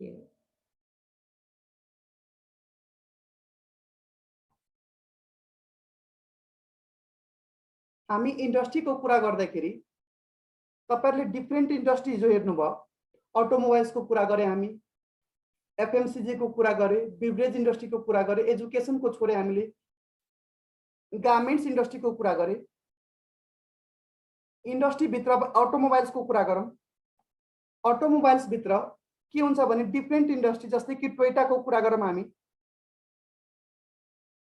You. हामी इन्डस्ट्रीको कुरा गर्दाखेरि तपाईहरुले डिफरेन्ट इन्डस्ट्री जो हेर्नुभयो, अटोमोबाइल्सको कुरा गरे, हामी एफएमसीजी को कुरा गरे, बिभरेज इंडस्ट्री को कुरा गरे, एजुकेशन को छोड़े हामीले गार्मेंट्स इंडस्ट्री को कुरा गरे, इंडस्ट्री भित्र अटोमोबाइल्स को कुरा गरौं। अटोमोबाइल्स भित्र के हुन्छ भने डिफरेन्ट इंडस्ट्री, जस्तै कि टोयोटा को कुरा गरौं हामी,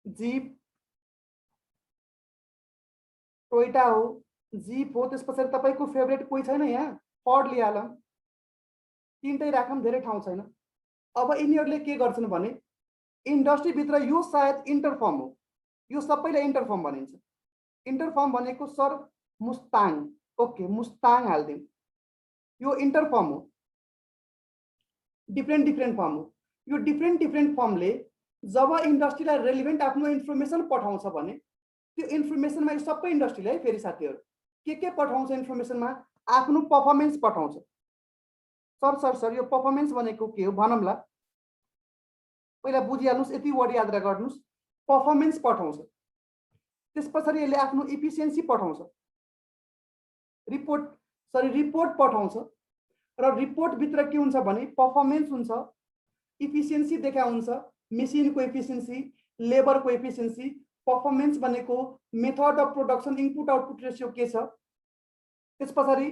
जीप टोयोटा हो, जीप हो, त्यसपछि तपाईको फेभरेट कोही छैन यहाँ? फोर्ड लिहालौं, तीनटै राखौं, धेरै ठाउँ छैन। अब यिनीहरूले के गर्छन् भने इन्डस्ट्री भित्र यो सायद इन्टरफर्म हो, यो सबैलाई इन्टरफर्म भनिन्छ। इन्टरफर्म भनेको सर मुस्ताङ, ओके मुस्ताङ हाल्दिउँ, यो इन्टरफर्म हो, डिफरेन्ट फर्म हो। यो डिफरेन्ट फर्मले जब इन्डस्ट्रीलाई रेलिभेन्ट आफ्नो इन्फर्मेसन पठाउँछ भने त्यो इन्फर्मेसनमा यो सबै इन्डस्ट्रीलाई फेरि साथीहरु के पठाउँछ इन्फर्मेसनमा? आफ्नो परफर्मेन्स पठाउँछ। सर यो परफर्मेन्स भनेको के हो भनौँला, पहिला बुझिहाल्नुस्, यति वर्ड याद गर्नुस्। परफर्मेन्स पठाउँछ, त्यसपछि यसले आफ्नो इफिसियन्सी पठाउँछ, रिपोर्ट पठाउँछ, र रिपोर्ट भित्र के हुन्छ भने परफर्मेन्स हुन्छ, इफिसियन्सी देखाउँछ, मेसिनको इफिसियन्सी, लेबरको इफिसियन्सी। परफर्मेन्स भनेको method of production, input output ratio के छ, त्यसपछि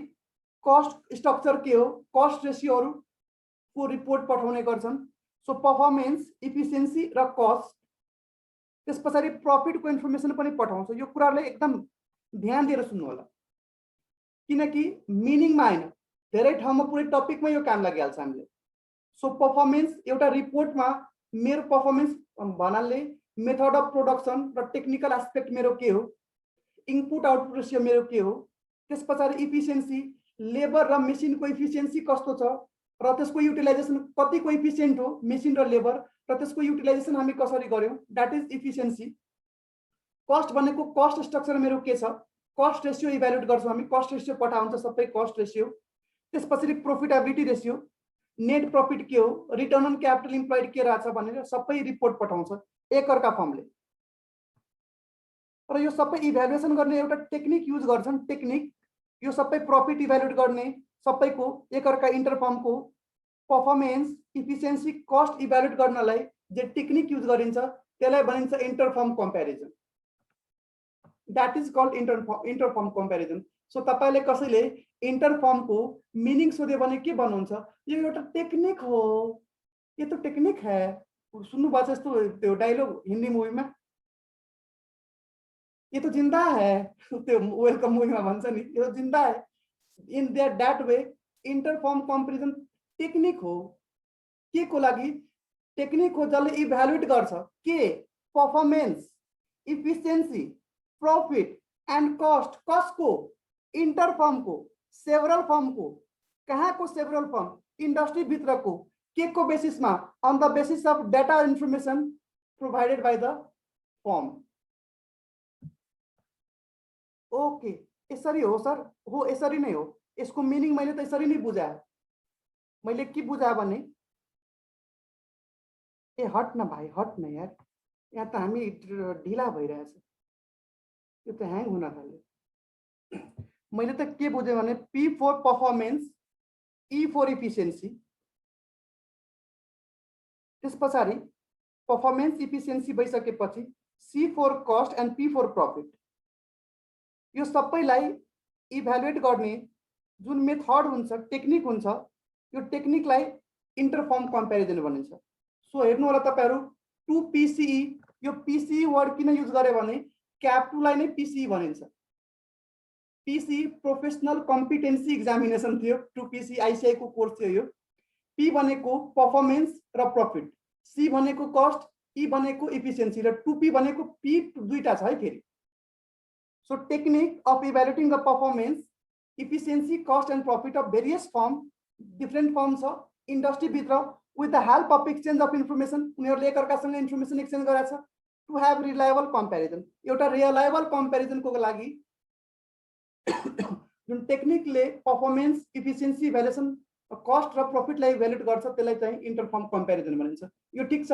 कस्ट स्ट्रक्चर के हो, कस्ट रेशियोहरु को रिपोर्ट पठाउने गर्छन्। सो परफर्मेन्स, इफिसियन्सी र कस्ट, त्यसपछि प्रॉफिट को इन्फर्मेसन पनि पठाउँछ। यो कुरालाई एकदम ध्यान दिएर सुन्नु होला, किनकि मिनिङमा हैन, धेरै ठाउँमा पुरै टपिकमा यो काम लागिहाल्छ हामीले। सो परफर्मेन्स एउटा रिपोर्टमा मेरो परफर्मेन्स भन्नाले मेथड अफ प्रोडक्सन र टेक्निकल एस्पेक्ट मेरो के हो, इनपुट आउटपुट रेशियो मेरो के हो, त्यसपछि इफिसियन्सी, लेबर र मेसिनको इफिसियन्सी कस्तो छ, र त्यसको युटिलाइजेसन कति कोएफिसिएन्ट हो मेसिन र लेबर, र त्यसको युटिलाइजेसन हामी कसरी गर्यौं, दैट इज इफिसियन्सी। कस्ट भनेको कस्ट स्ट्रक्चर मेरो के छ, कस्ट रेशियो इभ्यालुएट गर्छौं हामी, कस्ट रेशियो पठाउँछ सबै कस्ट रेशियो। त्यसपछि प्रॉफिटेबिलिटी रेशियो, नेट प्रॉफिट के हो, रिटर्न अन क्यापिटल इम्प्लॉयड के रहेछ भनेर सबै रिपोर्ट पठाउँछ एकअर्का फर्मले। र यो सबै इभ्यालुएसन गर्ने एउटा टेक्निक युज गर्छन्, टेक्निक यो सबै प्रॉफिट इभ्यालुएट गर्ने सबैको एकअर्का इन्टरफर्मको परफर्मेन्स, इफिसियन्सी, कस्ट इभ्यालुएट गर्नलाई जे टेक्निक युज गरिन्छ त्यसलाई भनिन्छ interfirm comparison. That is called interfirm comparison. So तपाईले कसैले इंटरफर्म को मीनिंग सोध्यो भने के भन्नुहुन्छ, यो एउटा टेक्निक हो, ये तो टेक्निक है। सुन्नु भएको जस्तो त्यो डायलॉग हिन्दी मूवी में, ये तो जिंदा है, त्यो वेलकम मूवी में भन्छ नि, यो जिंदा है। In that way interfirm comparison technique हो, के को लागि टेक्निक हो, जसले इभ्यालुएट गर्छ के performance, efficiency, profit and cost, कसको इंटरफर्म को, सेवरल फर्म को, कहाँ को सेवरल फर्म, इंडस्ट्री भित्र को बेसिस में, on the basis of data information provided by the form. Okay, यसरी हो सर, हो यसरी नै हो। यसको मिनिङ मैले त यसरी नै बुझाए। मैले के बुझाए भने, ए हट न भाइ, हट न यार, यहाँ त हामी ढिला भइरहेछ, यो त ह्याङ हुन थाल्यो। मैले त के बुझेँ भने P for performance, E for efficiency, त्यसपछि परफॉर्मेंस इफिसियन्सी भइसकेपछि C for cost and P for profit. यो सबैलाई इभ्यालुएट गर्ने जुन मेथड हुन्छ, टेक्निक हुन्छ, यो टेक्निकलाई इंटरफर्म कंपैरिजन भनिन्छ। सो हेर्नु होला तपाईहरु 2PCE, यो PCE वर्ड किन युज गरे भने क्याप2लाई नै PCE भनिन्छ। PCE प्रोफेसनल कम्पिटेन्सी एक्जामिनेसन थियो, 2PCE ICI को कोर्स थियो यो। P भनेको परफॉर्मेंस र प्रॉफिट, C भनेको कस्ट, E भनेको इफिसियन्सी, र 2P भनेको P दुईटा छ है फेरि। So technique of evaluating the performance, efficiency, cost and profit of various form, different form छ इंडस्ट्री भित्र, with the help of exchange of information, उनीहरुले एकअर्कासँग इन्फर्मेसन एक्सचेंज गरेछ टु हैव रिलायबल कंपैरिजन। एउटा रिलायबल कंपैरिजन को लागि जुन टेक्निकले performance, efficiency, evaluation cost र प्रफिटलाई इभ्यालुएट गर्छ, त्यसलाई चाहिँ इन्टरफर्म कम्पेरिजन भनिन्छ। यो ठिक छ?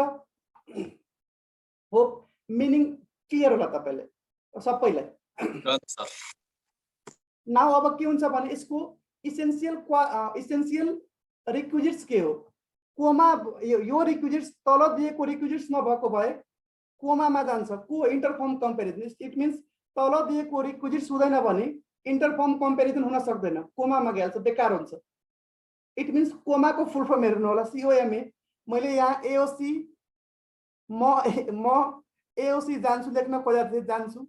होप मिनिङ क्लियर होला तपाईलाई सबैलाई। नाउ अब के हुन्छ भने यसको इसेन्शियल रिक्विजिट्स के हो? कोमा यो रिक्विजिट्स तल दिएको रिक्विजिट्स नभएको भए कोमामा जान्छ, को इन्टरफर्म कम्पेरिजन। इट मिन्स तल दिएको रिक्विजिट्स हुँदैन भने इन्टरफर्म कम्पेरिजन हुन सक्दैन, कोमामा गइहाल्छ, बेकार हुन्छ। इट मिन्स कोमाको फुल फर्म हेर्नु होला, COMA। मैले यहाँ AOC म AOC जान्छु लेख्न खोजेको थिएँ, जान्छु,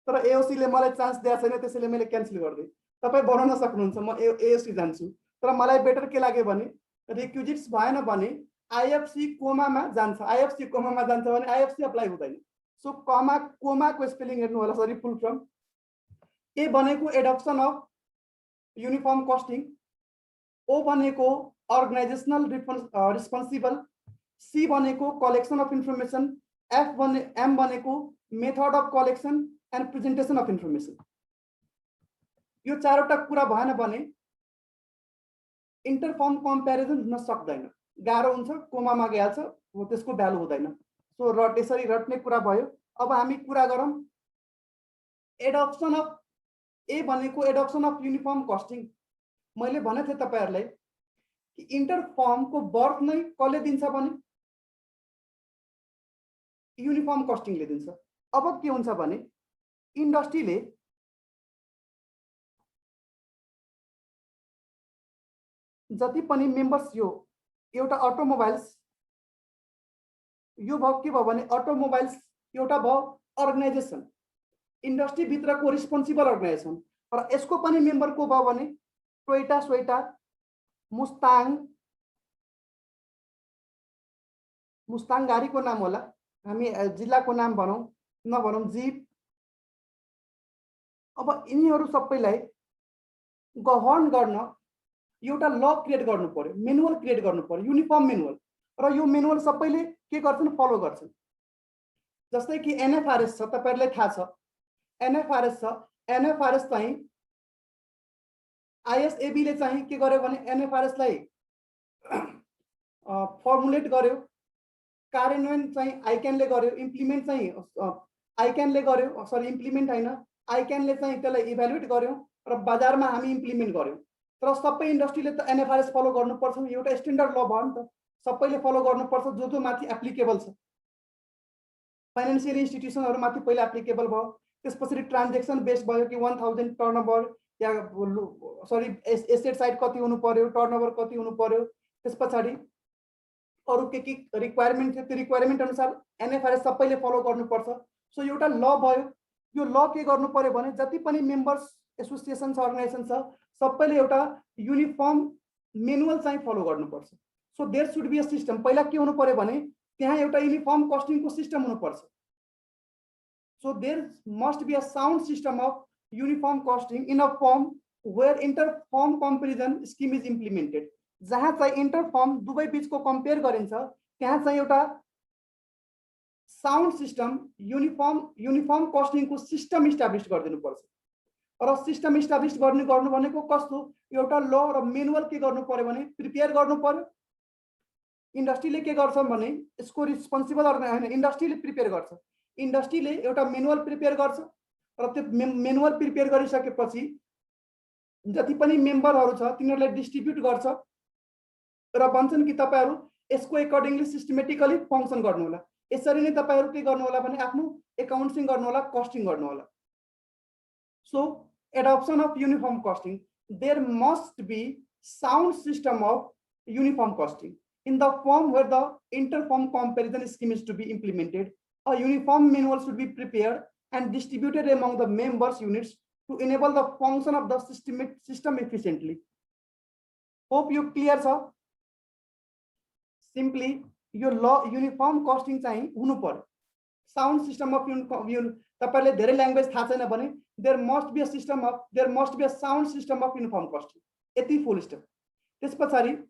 तर AOC ले मलाई चान्स दिएको छैन, त्यसैले मैले क्यान्सल गरिदिएँ। तपाईँ बनाउन सक्नुहुन्छ, म AOC जान्छु, तर मलाई बेटर के लाग्यो भने रिक्विजिट्स भएन भने IFC कोमामा जान्छ, IFC कोमामा जान्छ भने IFC अप्लाई हुँदैन। सो कोमाको स्पेलिङ हेर्नु होला, सरी फुल फर्म। ए भनेको adaptation of uniform costing, O भनेको अर्गनाइजेसनल रिस्पोन्सिबल, C भनेको कलेक्सन अफ इन्फर्मेसन, M भनेको method of collection and presentation of information. यो चारवटा कुरा भएन भने इन्टरफर्म कम्पेरिजन हुन सक्दैन, गाह्रो हुन्छ, कोमामा गइहाल्छ, त्यसको भ्यालु हुँदैन। सो त्यसरी रट्ने कुरा भयो। अब हामी कुरा गरौँ एडप्सन अफ ए भनेको एडप्सन अफ युनिफर्म कस्टिङ। मैले भनेको थिएँ तपाईहरुलाई कि इन्टरफर्मको बर्थ नै कसले दिन्छ भने युनिफर्म कस्टिङले दिन्छ। अब के हुन्छ भने इन्डस्ट्रीले जति पनि मेम्बर्स, यो एउटा अटोमोबाइल्स, यो भयो के भयो भने अटोमोबाइल्स एउटा भयो अर्गनाइजेसन, इन्डस्ट्री भित्रको रिस्पोन्सिबल अर्गनाइजेसन, र यसको पनि मेम्बर को भयो भने टोयोटा, सोइटा, मुस्ताङ गाडीको नाम होला, हामी जिल्लाको नाम भनौँ, नभनौँ जीप। अब यिनीहरू सबैलाई गभर्न गर्न एउटा ल क्रिएट गर्नु पर्यो, मेनुअल क्रिएट गर्नु पर्यो, युनिफर्म मेनुअल। र यो मेनुअल सबैले के गर्छन्, फलो गर्छन्। जस्तै कि NFRS छ, तपाईहरुलाई थाहा छ, NFRS छ। NFRS चाहिँ ISAB ले चाहिँ के गर्यो भने NFRS लाई फर्मुलेट गर्यो, कार्यान्वयन चाहिँ ICAN ले गर्यो, इम्प्लिमेन्ट चाहिँ ICAN ले गर्यो, सरी इम्प्लिमेन्ट हैन, ICAN ले चाहिँ त्यसलाई इभ्यालुएट गर्यो र बजारमा हामी इम्प्लिमेन्ट गर्यौं। तर सबै इन्डस्ट्रीले त NFRS फलो गर्नुपर्छ, एउटा स्ट्यान्डर्ड ल भयो नि त, सबैले फलो गर्नुपर्छ, जो माथि एप्लिकेबल छ। फाइनान्शियल इन्स्टिट्युसनहरु माथि पहिला एप्लिकेबल भयो, त्यसपछि ट्रान्ज्याक्सन बेस्ड भयो कि 1000 टर्नओभर या सरी एसेट साइड कति हुनु पर्यो, टर्नओभर कति हुनु पर्यो, त्यसपछि अरु के रिक्वायरमेन्ट थियो, त्यो रिक्वायरमेन्ट अनुसार NFRS सबैले फलो गर्नुपर्छ। सो एउटा ल भयो। यो ल के गर्नु पर्यो भने जति पनि मेम्बर्स एसोसिएसन छ, अर्गनाइजेसन छ, सबैले एउटा युनिफर्म मेनुअल चाहिँ फलो गर्नुपर्छ। So there should be a system. पहिला के हुनु पर्यो भने त्यहाँ एउटा युनिफर्म कस्टिङको सिस्टम हुनुपर्छ। So there must be a sound system of uniform costing in a form where interform comparison scheme is implemented। जहाँ चाहिँ इंटरफर्म दुवै बीचको कम्पेयर गरिन्छ, त्यहाँ चाहिँ एउटा साउन्ड सिस्टम युनिफर्म कस्टिङको सिस्टम इस्टाब्लिश गरिदिनु पर्छ। र सिस्टम इस्टाब्लिश गर्नु भनेको कस्तो, एउटा ल र मेनुअल के गर्नु पर्यो भने प्रिपेयर गर्नु पर्यो। इन्डस्ट्रीले के गर्छ भने यसको रिस्पोन्सिबल अर्गनाइजेसन इन्डस्ट्रीले प्रिपेयर गर्छ, इन्डस्ट्रीले एउटा मेनुअल प्रिपेयर गर्छ र त्यो मेनुअल प्रिपेयर गरिसकेपछि जति पनि मेम्बरहरु छ तिनीहरुलाई डिस्ट्रिब्युट गर्छ र भन्छन् कि तपाईहरु यसको अकॉर्डिंगली सिस्टमेटिकली फंक्सन गर्नु होला। यसरी नै तपाईहरु के गर्नु होला भने आफ्नो अकाउन्टिङ गर्नु होला, कस्टिङ गर्नु होला। So adoption of uniform costing, there must be sound system of uniform costing in the form where the interform comparison scheme is to be implemented. A uniform manual should be prepared and distributed among the members units to enable the function of the system efficiently. Hope you clear sir. Simply your law uniform costing चाहिँ हुनु पर्यो। Sound system of तपाईले धेरै language थाहा छैन भने there must be a sound system of uniform costing, यति full stop. त्यसपछि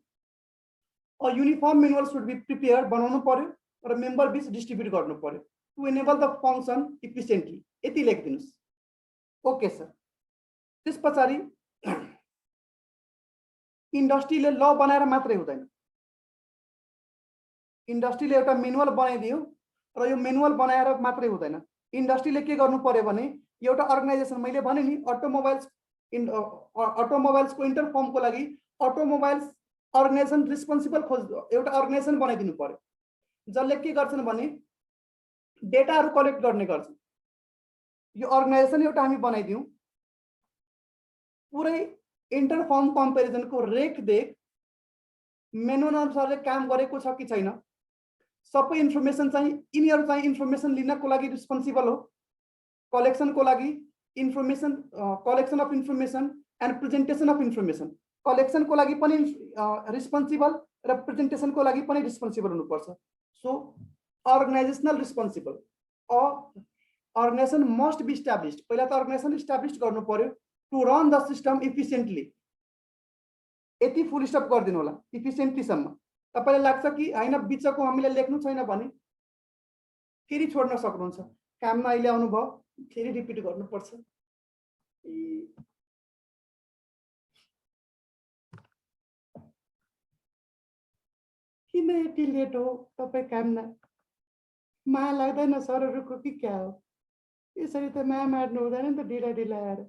a uniform manual should be prepared, बनाउनु पर्यो र मेम्बर बीच डिस्ट्रिब्युट गर्नु पर्यो to enable the function efficiently, यति लेखिदिनुस्। Okay sir. त्यसपछि इन्डस्ट्रीले ल बनाएर मात्रै हुँदैन, इन्डस्ट्रीले एउटा म्यानुअल बनाइदियो र यो म्यानुअल बनाएर मात्रै हुँदैन। इन्डस्ट्रीले के गर्नु पर्यो भने एउटा अर्गनाइजेसन, मैले भने नि अटोमोबाइल्सको इन्टरफर्मको लागि अटोमोबाइल्स अर्गनाइजेसन रिस्पोन्सिबल एउटा अर्गनाइजेसन बनाइदिनु पर्यो, जसले के गर्छन् भने डेटाहरू कलेक्ट गर्ने गर्छन्। यो अर्गनाइजेसन एउटा हामी बनाइदिउँ, पुरै इन्टरफर्म कम्पेरिजनको रेखदेख मेनुअल अनुसारले काम गरेको छ कि छैन, सबै इन्फर्मेसन चाहिँ यिनीहरू चाहिँ इन्फर्मेसन लिनको लागि रिस्पोन्सिबल हो, कलेक्सनको लागि information, collection of information and presentation of information, कलेक्सनको लागि पनि रिस्पोन्सिबल र प्रेजेन्टेसनको लागि पनि रिस्पोन्सिबल हुनुपर्छ। So organisational responsible, organisation must be established. पहिला त अर्गनाइजेसन इस्टाब्लिस्ड गर्नु पर्यो to run the system efficiently. यति फुल स्टप गरिदिनु होला इफिसिएन्टलीसम्म। तपाईँलाई लाग्छ कि होइन बिचको हामीले लेख्नु छैन भने फेरि छोड्न सक्नुहुन्छ, काममा अहिले आउनुभयो फेरि रिपिट गर्नुपर्छ। किन यति लेट हो तपाईँ काममा? माया लाग्दैन सरहरूको कि क्या हो? यसरी त माया मार्नु हुँदैन नि त ढिला ढिला आएर।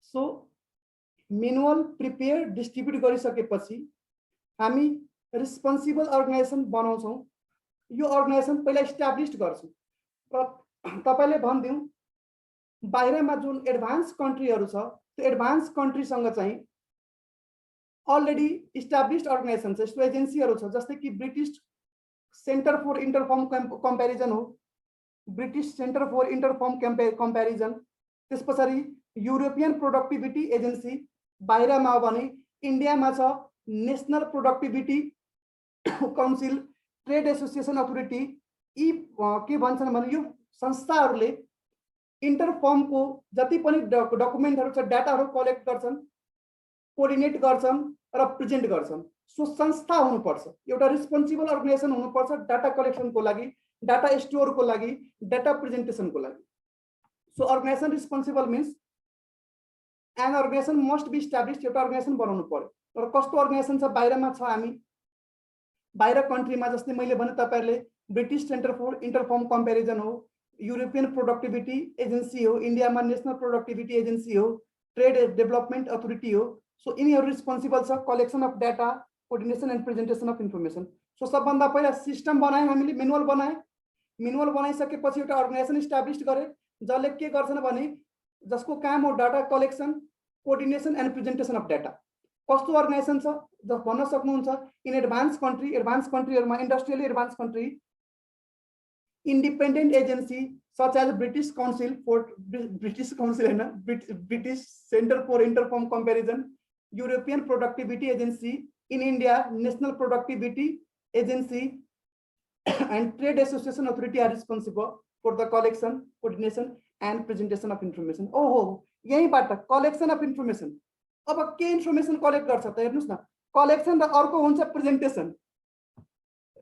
सो मेनुअल प्रिपेयर डिस्ट्रिब्युट गरिसकेपछि हामी रिस्पोन्सिबल अर्गनाइजेसन बनाउँछौँ। यो अर्गनाइजेसन पहिला इस्टाब्लिस्ड गर्छौँ र तपाईँले भनिदिउँ बाहिरमा जुन एडभान्स कन्ट्रीहरू छ त्यो एडभान्स कन्ट्रीसँग चाहिँ अलरेडी इस्टाब्लिस्ड अर्गनाइजेसन छ, यस्तो एजेन्सीहरू छ जस्तै कि British centre for interfirm comparison हो, British centre for interfirm comparison. त्यस पछाडि युरोपियन प्रोडक्टिभिटी एजेन्सी बाहिरमा हो भने इन्डियामा छ national productivity council, trade association authority. यी के भन्छन् भने यो संस्थाहरूले इन्टरफर्मको जति पनि डकुमेन्टहरू छ, डाटाहरू कलेक्ट गर्छन्, कोअर्डिनेट गर्छन् र प्रेजेन्ट गर्छन्। सो संस्था हुनुपर्छ, एउटा रिस्पोन्सिबल अर्गनाइजेसन हुनुपर्छ डाटा कलेक्सनको लागि, डाटा स्टोरको लागि, डाटा प्रेजेन्टेसनको लागि। So organisation responsible means an organisation must be established. एउटा अर्गनाइजेसन बनाउनु पर्यो। तर कस्तो अर्गनाइजेसन छ बाहिरमा छ, हामी बाहिर कन्ट्रीमा जस्तै मैले भने तपाईँहरूले British centre for interfirm comparison हो, युरोपियन प्रोडक्टिभिटी एजेन्सी हो, इन्डियामा नेसनल प्रोडक्टिभिटी एजेन्सी हो, ट्रेड डेभलपमेन्ट अथोरिटी हो। सो यिनीहरू रिस्पोन्सिबल छ collection of data, coordination and presentation of information. So सबभन्दा पहिला सिस्टम बनायौँ हामीले, मेनुअल बनायौँ। मेनुअल बनाइसकेपछि एउटा अर्गनाइजेसन इस्टाब्लिस्ड गरे जसले के गर्छन् भने जसको काम हो data collection, coordination and presentation of data. कस्तो अर्गनाइजेसन छ जस भन्न सक्नुहुन्छ इन एडभान्स कन्ट्री, एडभान्स कन्ट्रीहरूमा industrially advance country independent agency such as British council for होइन British centre for interfirm comparison, European productivity agency, in India national productivity agency and trade association authority are responsible for the collection, coordination and presentation of information. ओहो, यहीँबाट collection of information. अब के information collect गर्छ त हेर्नुहोस् न, collection र अर्को हुन्छ प्रेजेन्टेसन।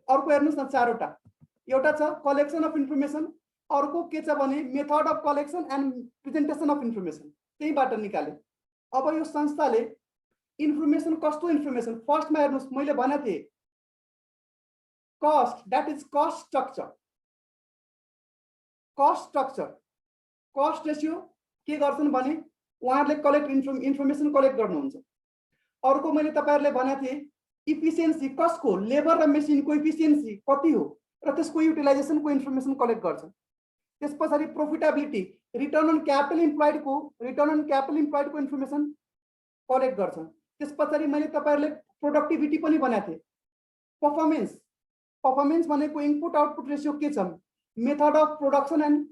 अर्को हेर्नुहोस् न चारवटा, एउटा छ कलेक्सन अफ इन्फर्मेसन, अर्को के छ भने method of collection and presentation of information, त्यहीबाट निकाले। अब यो संस्थाले इन्फर्मेसन कस्तो इन्फर्मेसन, फर्स्टमा हेर्नुहोस् मैले भनेको थिएँ cost, that is cost structure. Cost structure, cost ratio के गर्छन् भने उहाँहरूले कलेक्ट इन्फर्मेसन कलेक्ट गर्नुहुन्छ। अर्को मैले तपाईँहरूले भनेको थिएँ इफिसियन्सी, कसको, लेबर र मेसिनको इफिसियन्सी कति हो र त्यसको युटिलाइजेसनको इन्फर्मेसन कलेक्ट गर्छ। त्यस पछाडि प्रोफिटेबिलिटी, रिटर्न अन क्यापिटल इम्प्लोइडको इन्फर्मेसन कलेक्ट गर्छ। त्यस पछाडि मैले तपाईँहरूले प्रोडक्टिभिटी पनि भनेको थिएँ। पर्फर्मेन्स भनेको इनपुट आउटपुट रेसियो के छ, method of production and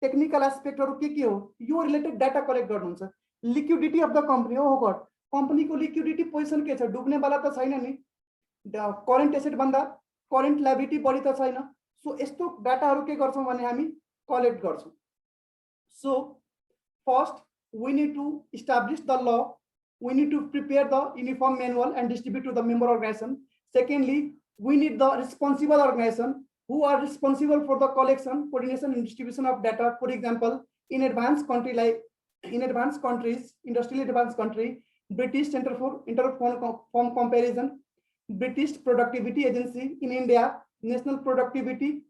technical एस्पेक्टहरू के हो, यो रिलेटेड डाटा कलेक्ट गर्नुहुन्छ। लिक्विडिटी अफ द कम्पनी, हो गड कम्पनीको लिक्विडिटी पोजिसन के छ, डुब्नेवाला त छैन नि, करेन्ट एसेट भन्दा करेन्ट लायबिलिटी बढी त छैन। सो यस्तो डाटाहरू के गर्छौँ भने हामी कलेक्ट गर्छौँ। So first we need to establish the law, we need to prepare the uniform manual and distribute to the member organization. Secondly, we need the responsible organization who are responsible for the collection, coordination and distribution of data. For example, in advanced country like in advanced countries, industrially advanced country, British Center for Inter-Firm Comparison, British Productivity Agency in India, National Productivity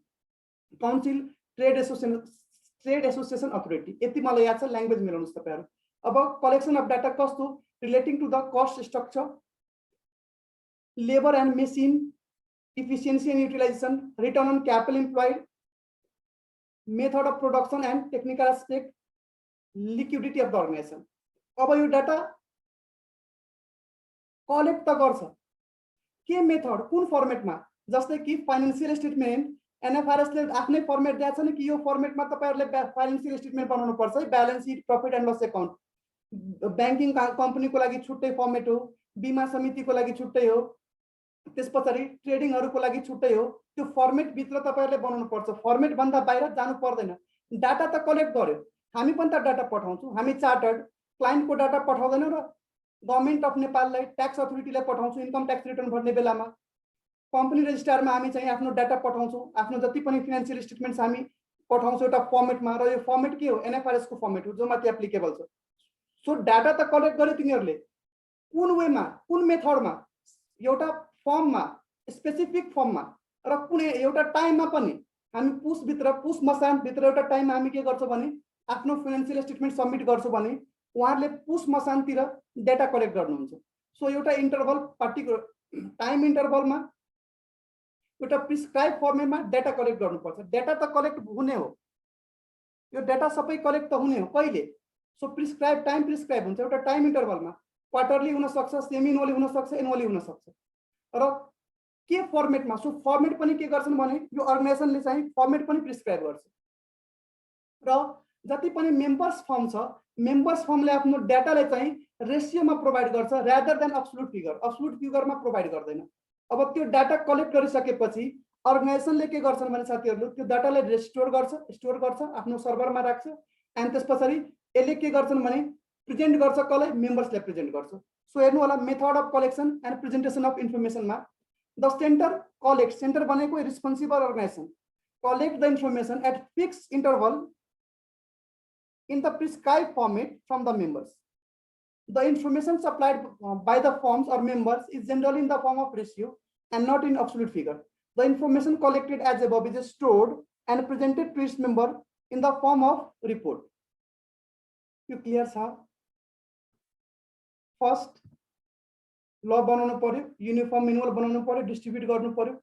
Council, Trade Association Authority. यति मलाई याद छ, language मिलाउनुस् तपाईहरु। अब collection of data कस्तो, relating to the cost structure, labour and machine, efficiency and utilization, return on capital employed, method of production and technical aspect, liquidity of the organization. अब यो डाटा कलेक्ट त गर्छ के method, कुन फर्मेटमा, जस्तै कि financial statement NFRS ले आफ्नै फर्मेट दिएको छ नि कि यो फर्मेटमा तपाईहरुले फाइनान्शियल स्टेटमेन्ट बनाउनु पर्छ है, balance sheet, profit and loss account. Banking कम्पनीको लागि छुट्टै फर्मेट हो, बीमा समितिको लागि छुट्टै हो, त्यसपछि ट्रेडिङहरुको लागि छुट्टै हो। त्यो फर्मेट भित्र तपाईहरुले बनाउनु पर्छ, फर्मेट भन्दा बाहिर जानु पर्दैन। डाटा त कलेक्ट गर्यो, हामी पनि त डाटा पठाउँछौं, हामी चार्टर्ड क्लाइन्टको डाटा पठाउँदैनौं र गभर्नमेन्ट अफ नेपाललाई ट्याक्स अथोरिटीलाई पठाउँछौं इन्कम ट्याक्स रिटर्न भर्ने बेलामा। कम्पनी रेजिस्ट्रारमा हामी चाहिँ आफ्नो डाटा पठाउँछौं, आफ्नो जति पनि फाइनान्शियल स्टेटमेन्ट्स हामी पठाउँछौं एउटा फर्मेटमा, र यो फर्मेट के हो, एनएफआरएस को फर्मेट हो जो माथि एप्लिकेबल छ। सो डाटा त कलेक्ट गर्यो तिनीहरुले, कुन वेमा, कुन मेथडमा, एउटा फर्ममा, स्पेसिफिक फर्ममा र कुनै एउटा टाइममा पनि। हामी पुस भित्र, पुस मसान भित्र एउटा टाइममा हामी के गर्छौं भने आफ्नो फाइनान्शियल स्टेटमेन्ट सबमिट गर्छौं भने उहाँहरुले पुस मसानतिर डाटा कलेक्ट गर्नुहुन्छ। सो एउटा इन्टरभल, पार्टिकुलर टाइम इन्टरभलमा एउटा प्रिस्क्राइब फर्मेटमा डाटा कलेक्ट गर्नुपर्छ। डाटा त कलेक्ट हुने हो, यो डाटा सबै कलेक्ट त हुने हो कहिले। सो प्रिस्क्राइब टाइम प्रिस्क्राइब हुन्छ एउटा टाइम इन्टरभलमा, क्वार्टरली हुन सक्छ, सेमी एनुअली हुन सक्छ, एनुअली हुन सक्छ, र के फर्मेटमा। सो फर्मेट पनि के गर्छन् भने यो अर्गनाइजेसनले चाहिँ फर्मेट पनि प्रिस्क्राइब गर्छ। र जति पनि मेम्बर्स फर्म छ, मेम्बर्स फर्मले आफ्नो डाटालाई चाहिँ रेशियोमा प्रोवाइड गर्छ rather than absolute figure, absolute फिगरमा प्रोवाइड गर्दैन। अब त्यो डाटा कलेक्ट गरिसकेपछि अर्गनाइजेसनले के गर्छन् भने साथीहरु त्यो डाटालाई स्टोर गर्छ आफ्नो सर्भरमा राख्छ, एन्ड त्यसपछि यसले के गर्छन् भने प्रेजेन्ट गर्छ, कसलाई, मेम्बर्सलाई प्रेजेन्ट गर्छ। सो हेर्नु होला method of collection and presentation of इन्फर्मेसनमा द सेन्टर कलेक्ट, सेन्टर भनेको responsible organisation, collect the information at fix interval in the prescribed format from the members. The information supplied by the firms or members is generally in the form of ratio and not in absolute figure. The information collected as above is stored and presented to its member in the form of report. You clear sir? First, law बनाउनु पर्यो, uniform manual बनाउनु पर्यो, distribute गर्नु पर्यो,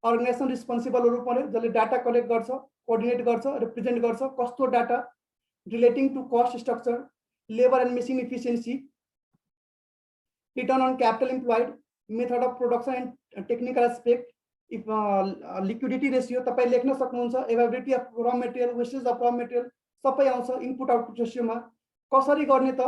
organisation responsible हुनु पर्यो जसले data collect गर्छ, कोअर्डिनेट गर्छ, रिप्रेजेन्ट गर्छ, कस्तो data relating to cost structure, labor and machine efficiency, return on capital employed, method of production and technical aspect, if liquidity ratio तपाई लेख्न सक्नुहुन्छ, availability of raw material, wastage of raw material सबै आउँछ input output रेशियोमा। कसरी गर्ने त,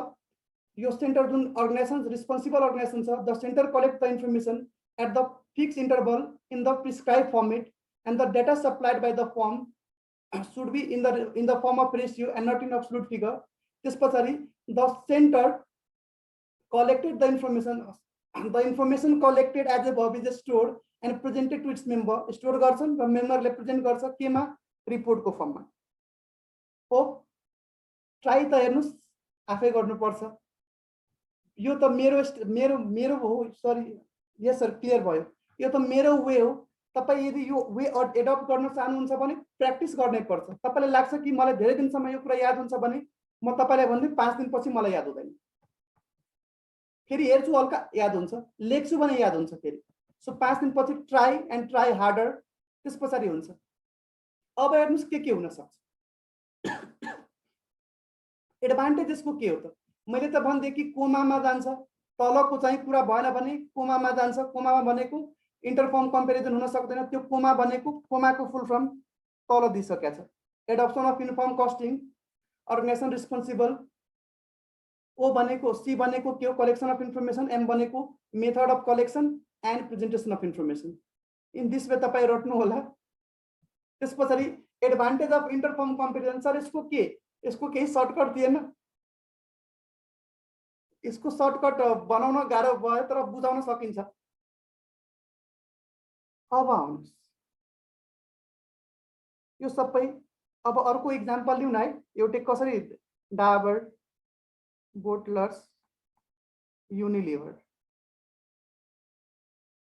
यो centre जुन अर्गनाइजेसन रिस्पोन्सिबल अर्गनाइजेसन छ, the centre collect the information at the fix interval in the prescribe format and the data supplied by the firm should be in the form of ratio and not in absolute figure. त्यसपछि the center collected the information collected as above is stored and presented to its member, store गर्छन् र मेम्बरले present गर्छ केमा, रिपोर्टको फर्ममा। हो try त हेर्नुस्, आफै गर्नुपर्छ। यो त मेरो हो, सरी यस सर क्लियर भयो, यो त मेरो वे हो। तपाई यदि यो वे एडप्ट गर्न चाहनुहुन्छ भने प्र्याक्टिस गर्नै पर्छ। तपाईलाई लाग्छ कि मलाई धेरै दिनसम्म यो कुरा याद हुन्छ भने म तपाईलाई भन्दै 5 दिनपछि मलाई याद हुँदैन, फेरि हेर्छु हल्का याद हुन्छ, लेख्छु भने याद हुन्छ फेरि। सो 5 दिनपछि ट्राई एन्ड ट्राई हार्डर, त्यसपछि हुन्छ। अब हेर्नुस् के हुन सक्छ। एडभान्टेज यसको के हो त, मैले त भन्दै कि कोमामा जान्छ, तलको चाहिँ कुरा भएन भने कोमामा जान्छ। कोमामा भनेको इंटरफर्म कंपेरिजन हुन सक्दैन, त्यो कोमा भनेको कोमाको फुल फर्म तल दिइसकेको छ। Adoption of uniform costing, organisation responsible, O भनेको, सी भनेको के हो, कलेक्सन अफ इन्फर्मेसन, एम भनेको method of collection and presentation of information. In this way तपाई रट्नु होला। त्यसपछि advantage of interfirm comparison, sir यसको केही सर्टकट दिएन, यसको सर्टकट बनाउन गाह्रो भयो तर बुझाउन सकिन्छ। अब आउनुस् यो सबै। अब अर्को इक्जाम्पल लिउँ न है, एउटै कसरी डाबर बोटलर्स, युनिलिभर,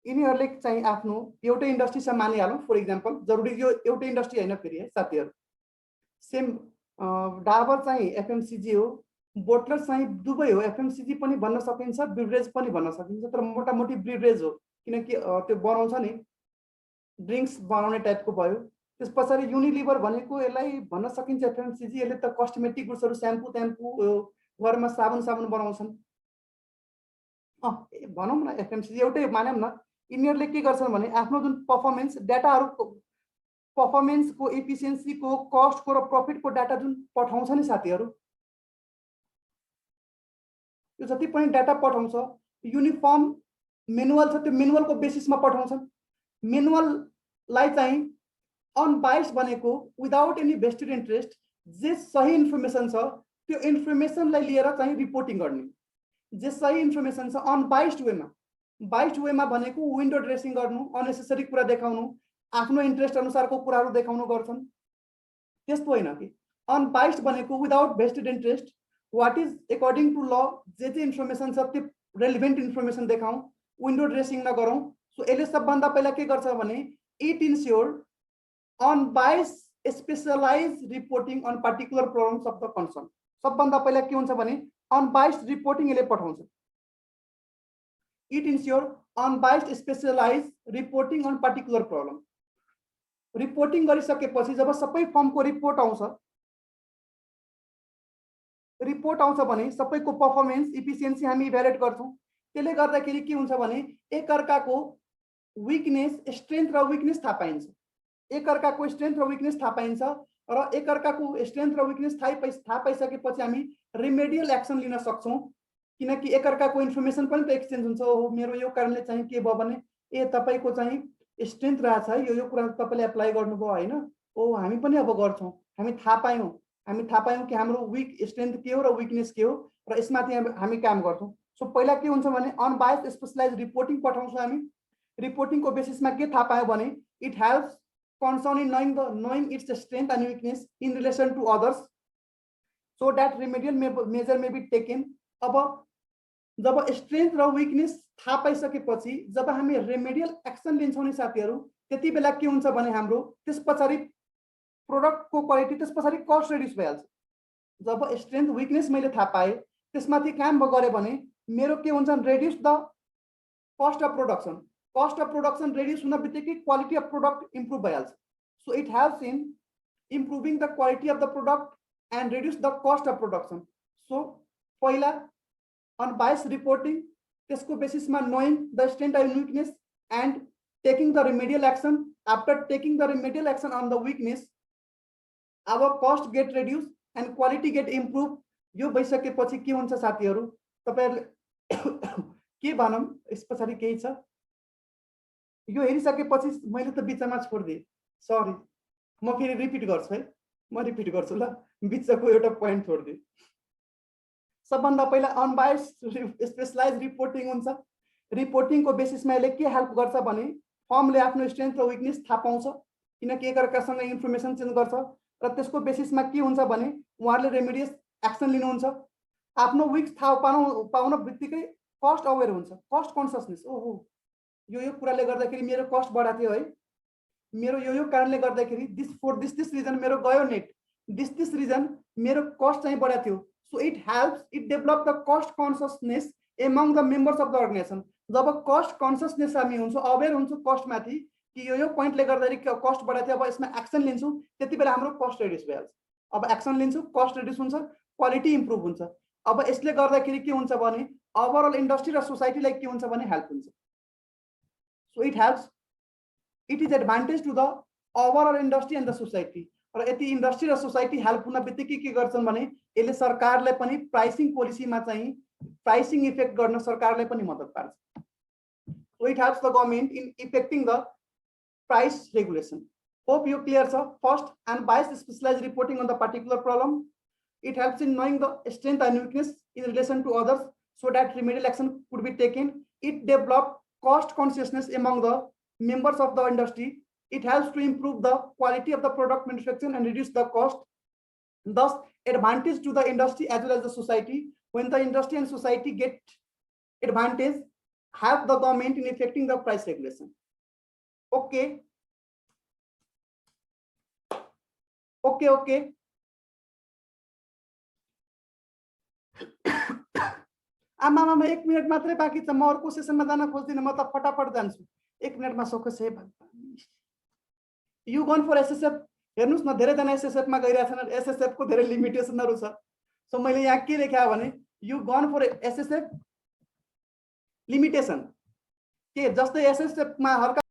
यिनीहरूले चाहिँ आफ्नो एउटै इन्डस्ट्रीसँग मानिहालौँ फर इक्जाम्पल, जरुरी यो एउटै इन्डस्ट्री होइन फेरि है साथीहरू, सेम डाबर चाहिँ एफएमसिजी हो, बोटलर चाहिँ दुवै हो, एफएमसिजी पनि भन्न सकिन्छ, ब्रिभरेज पनि भन्न सकिन्छ, तर मोटामोटी ब्रिभरेज हो किनकि त्यो बनाउँछ नि ड्रिङ्क्स बनाउने टाइपको भयो। त्यस पछाडि युनिलिभर भनेको यसलाई भन्न सकिन्छ एफएमसिजी, यसले त कस्मेटिक गुड्सहरू स्याम्पू ट्याम्पू घरमा साबुन बनाउँछन्, भनौँ न एफएमसिजी एउटै मानौँ न। यिनीहरूले के गर्छन् भने आफ्नो जुन पर्फर्मेन्स डाटाहरूको पर्फर्मेन्सको एफिसियन्सीको कस्टको र प्रफिटको डाटा जुन पठाउँछ नि साथीहरू, यो जति पनि डाटा पठाउँछ युनिफर्म मेनुअल छ, त्यो मेनुअलको बेसिसमा पठाउँछन्। मेनुअललाई चाहिँ अनबाइस्ड भनेको विदाउट एनी भेस्टेड इन्ट्रेस्ट, जे सही इन्फर्मेसन छ त्यो इन्फर्मेसनलाई लिएर चाहिँ रिपोर्टिङ गर्ने, जे सही इन्फर्मेसन छ अनबाइस्ड वेमा। बाइस्ड वेमा भनेको विन्डो ड्रेसिङ गर्नु, अननेसेसरी कुरा देखाउनु, आफ्नो इन्ट्रेस्ट अनुसारको कुराहरू देखाउनु गर्छन्, त्यस्तो होइन कि अनबाइस्ड भनेको without vested interest, what is according to law, जे इन्फर्मेसन छ त्यो रेलिभेन्ट इन्फर्मेसन देखाउँ, विन्डो ड्रेसिङ नगरौँ। सो यसले सबभन्दा पहिला के गर्छ भने it ensure unbiased specialise reporting on particular problems of the concern. सबभन्दा पहिला के हुन्छ भने अनबाइस्ड रिपोर्टिङ यसले पठाउँछ। It ensure unbiased specialise reporting on particular problem. Reporting गरिसकेपछि जब सबै फर्मको रिपोर्ट आउँछ भने सबैको पर्फर्मेन्स इफिसियन्सी हामी इभ्यालुएट गर्छौँ। त्यसले गर्दाखेरि के हुन्छ भने एकअर्काको विकनेस, स्ट्रेन्थ र विकनेस थाहा पाइन्छ, एकअर्काको स्ट्रेन्थ र विकनेस थाहा पाइन्छ, र एकअर्काको स्ट्रेन्थ र विकनेस थाहा पाइसकेपछि हामी रिमेडियल एक्सन लिन सक्छौँ, किनकि एकअर्काको इन्फर्मेसन पनि त एक्सचेन्ज हुन्छ। हो मेरो यो कारणले चाहिँ के भयो भने तपाईको चाहिँ स्ट्रेन्थ रहेछ है, यो कुरा तपाईँले एप्लाई गर्नुभयो होइन, ओ हामी पनि अब गर्छौँ, हामी थाहा पायौँ कि हाम्रो विक स्ट्रेन्थ के हो र विकनेस के हो, र यसमाथि हामी काम गर्छौँ। सो पहिला के हुन्छ भने अनबाइस्ड स्पेशलाइज रिपोर्टिङ पठाउँछौँ हामी। रिपोर्टिङको बेसिसमा के थाहा पायो भने it helps concern in knowing its strength and weakness in relation to others so that remedial measure may be taken। अब जब स्ट्रेन्थ र विकनेस थाहा पाइसकेपछि जब हामी रेमेडियल एक्सन लिन्छौँ नि साथीहरू, त्यति बेला के हुन्छ भने हाम्रो त्यस पछाडि प्रोडक्टको क्वालिटी, त्यस पछाडि कस्ट रिड्युस भइहाल्छ। जब स्ट्रेन्थ विकनेस मैले थाहा पाएँ, त्यसमाथि काम गरेँ भने मेरो के हुन्छ, reduce the cost of production. Cost of production reduce हुन बित्तिकै क्वालिटी अफ प्रोडक्ट इम्प्रुभ भइहाल्छ। So it helps in improving the quality of the product and reduce the cost of production. So पहिला अनबाइस्ड रिपोर्टिङ, त्यसको बेसिसमा knowing the strength and weakness and taking the remedial action. After taking the remedial action on the weakness our cost get reduce and quality get improve. यो भइसकेपछि के हुन्छ साथीहरू, तपाईँहरूले के भनौँ यस पछाडि केही छ, यो हेरिसकेपछि मैले त बिचमा छोडिदिएँ, सरी म फेरि रिपिट गर्छु है, म रिपिट गर्छु ल, बिचको एउटा पोइन्ट छोडिदिएँ। सबभन्दा पहिला अनबाइस्ड स्पेशलाइज रिपोर्टिङ हुन्छ। रिपोर्टिङको बेसिसमा यसले के हेल्प गर्छ भने फर्मले आफ्नो स्ट्रेन्थ र विकनेस थाहा पाउँछ, किनकि एकअर्कासँग इन्फर्मेसन चेन्ज गर्छ, र त्यसको बेसिसमा के हुन्छ भने उहाँहरूले रेमेडियस एक्सन लिनुहुन्छ। आफ्नो विक्स थाहा पाउन बित्तिकै कस्ट अवेर हुन्छ, कस्ट कन्सियसनेस, ओहो यो कुराले गर्दाखेरि मेरो कस्ट बढाएको थियो है, मेरो यो कारणले गर्दाखेरि दिस रिजन मेरो गयो नेट, दिस रिजन मेरो कस्ट चाहिँ बढाएको थियो। So it helps, it develop the cost consciousness among the members of the organisation. जब कस्ट कन्सियसनेस हामी हुन्छ, अवेर हुन्छ कस्टमाथि कि यो पोइन्टले गर्दाखेरि कस्ट बढाएको थियो, अब यसमा एक्सन लिन्छौँ, त्यति बेला हाम्रो कस्ट रिड्युस भइहाल्छ। अब एक्सन लिन्छौँ, कस्ट रिड्युस हुन्छ, क्वालिटी इम्प्रुभ हुन्छ। अब यसले गर्दाखेरि के हुन्छ भने ओभरअल इन्डस्ट्री र सोसाइटीलाई के हुन्छ भने हेल्प हुन्छ। So it helps, it is advantage to the overall industry and the society। र यति इन्डस्ट्री र सोसाइटी हेल्प हुन बित्तिकै के गर्छन् भने यसले सरकारलाई पनि प्राइसिङ पोलिसीमा चाहिँ प्राइसिङ इफेक्ट गर्न सरकारलाई पनि मद्दत पार्छ। So it helps the government in effecting the price regulation। Hope you clear छ। First, unbiased specialized reporting on the particular problem। It helps in knowing the strength and weakness in relation to others so that remedial action could be taken। It develops cost consciousness among the members of the industry। It helps to improve the quality of the product manufacturing and reduce the cost, thus advantage to the industry as well as the society। when the industry and society get advantage, help the government in effecting the price regulation. Okay. Okay. आमा 1 minute मात्रै बाँकी छ, म अर्को सेसनमा जान खोज्दिनँ, म त फटाफट जान्छु। 1 मिनटमा सकोस् है भगवान। यु गन फर एसएसएफ, हेर्नुस् न धेरैजना एसएसएफ मा गइरहेछन्, एसएसएफ को धेरै लिमिटेसनहरु छ। सो मैले यहाँ के लेख्या भने you gone for SSF limitation के जस्तै एसएसएफ मा हरका